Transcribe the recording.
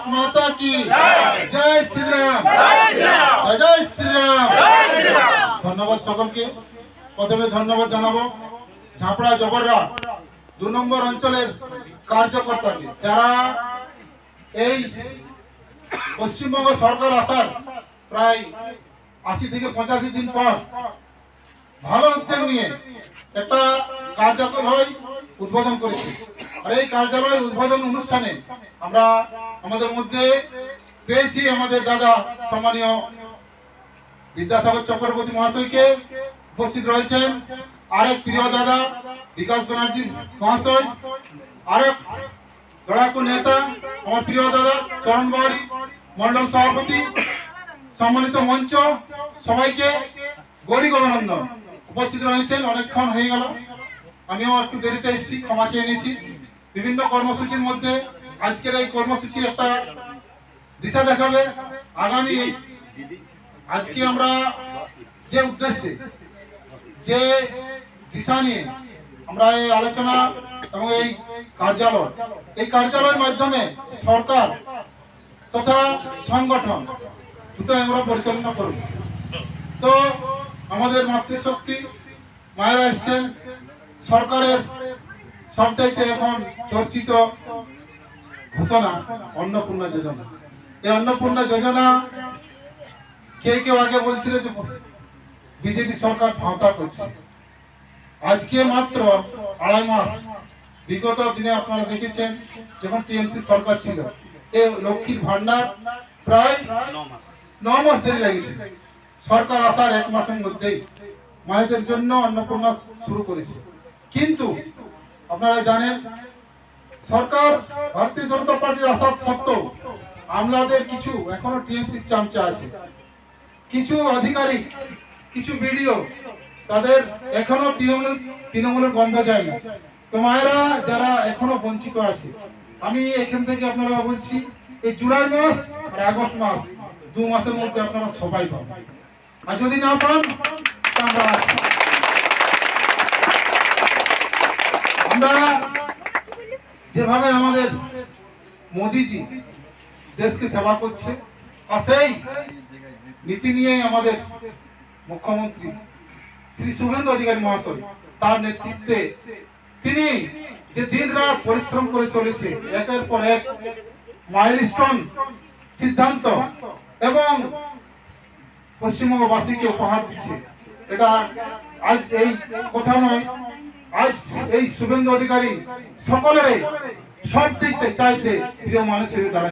भारत माता की जय श्री राम जय श्री राम। धन्यवाद सकलके। प्रथमे धन्यवाद জানাবো ঝাপড়া জবররা 2 নম্বর অঞ্চলের কার্যকর্তাকে যারা এই পশ্চিমবঙ্গ সরকার আসার প্রায় 80 থেকে 85 দিন পর ভালো উদ্যোগ নিয়ে একটা কার্যালয় উদ্বোধন করেছে। আর এই কার্যালয় উদ্বোধন অনুষ্ঠানে আমরা আমাদের মধ্যে পেয়েছি আমাদের দাদা সম্মানীয় বিদ্যাসাগর চক্রবর্তী মহাশয়কে। উপস্থিত রয়েছেন আরেক প্রিয় দাদা বিকাশ ব্যানার্জি মহাশয়, আরেক লড়াকু নেতা আমার প্রিয় দাদা চরণ বাউরি মন্ডল সভাপতি, সম্মানিত মঞ্চ সবাইকে গৌরী অভিনন্দন। উপস্থিত রয়েছেন অনেকক্ষণ হয়ে গেল, আমিও একটু দেরিতে এসেছি, ক্ষমা চেয়ে নিয়েছি। বিভিন্ন কর্মসূচির মধ্যে আজকের এই কর্মসূচি একটা দিশা দেখাবে আগামী। আজকে আমরা যে উদ্দেশ্যে যে দিশা নিয়ে আমরা এই আলোচনা এবং এই কার্যালয়ের মাধ্যমে সরকার তথা সংগঠন দুটো আমরা পরিচালনা করব। তো আমাদের মাতৃশক্তি মায়েরা এসছেন। সরকারের সবচাইতে এখন চর্চিত ঘোষণা অন্নপূর্ণা যোজনা। এই অন্নপূর্ণা যোজনা কেউ আগে বলছিল যে বিজেপি সরকার ভাঁতা করছে। আজকে মাত্র 2.5 মাস, বিগত দিনে আপনারা দেখেছেন যখন টিএমসি সরকার ছিল এই লক্ষ্মীর ভান্ডার প্রায় 9 মাস দেরি লেগেছে। সরকার আসার 1 মাসের মধ্যেই মায়েদের জন্য অন্নপূর্ণা শুরু করেছে। কিন্তু আপনারা জানেন সরকার ভারতীয় জনতা পার্টির আসার সত্ত্বেও আমলাদের কিছু এখনো টিএমসির চামচা আছে, কিছু আধিকারিক, কিছু বিডিও, তাদের এখনো তৃণমূলের গন্ধ যায় না। তো মায়েরা যারা এখনো বঞ্চিত আছে, আমি এখান থেকে আপনারা বলছি এই জুলাই মাস আর আগস্ট মাস 2 মাসের মধ্যে আপনারা সবাই পাবেন। আর যদি না পান আমরা যেভাবে আমাদের মোদিজি দেশকে সেবা করছে আর সেই নীতি নিয়ে আমাদের মুখ্যমন্ত্রী শ্রী শুভেন্দু অধিকারী মহাশয় তার নেতৃত্বে তিনি যে দিন রাত পরিশ্রম করে চলেছে, একের পর এক মাইলস্টোন সিদ্ধান্ত এবং পশ্চিমবঙ্গবাসীকে উপহার দিচ্ছে। এটা আজ এই কথা নয়, আজ এই শুভেন্দু অধিকারী সকলের সব দিকতে চাইতে প্রিয় মানুষ হয়ে দাঁড়ায়।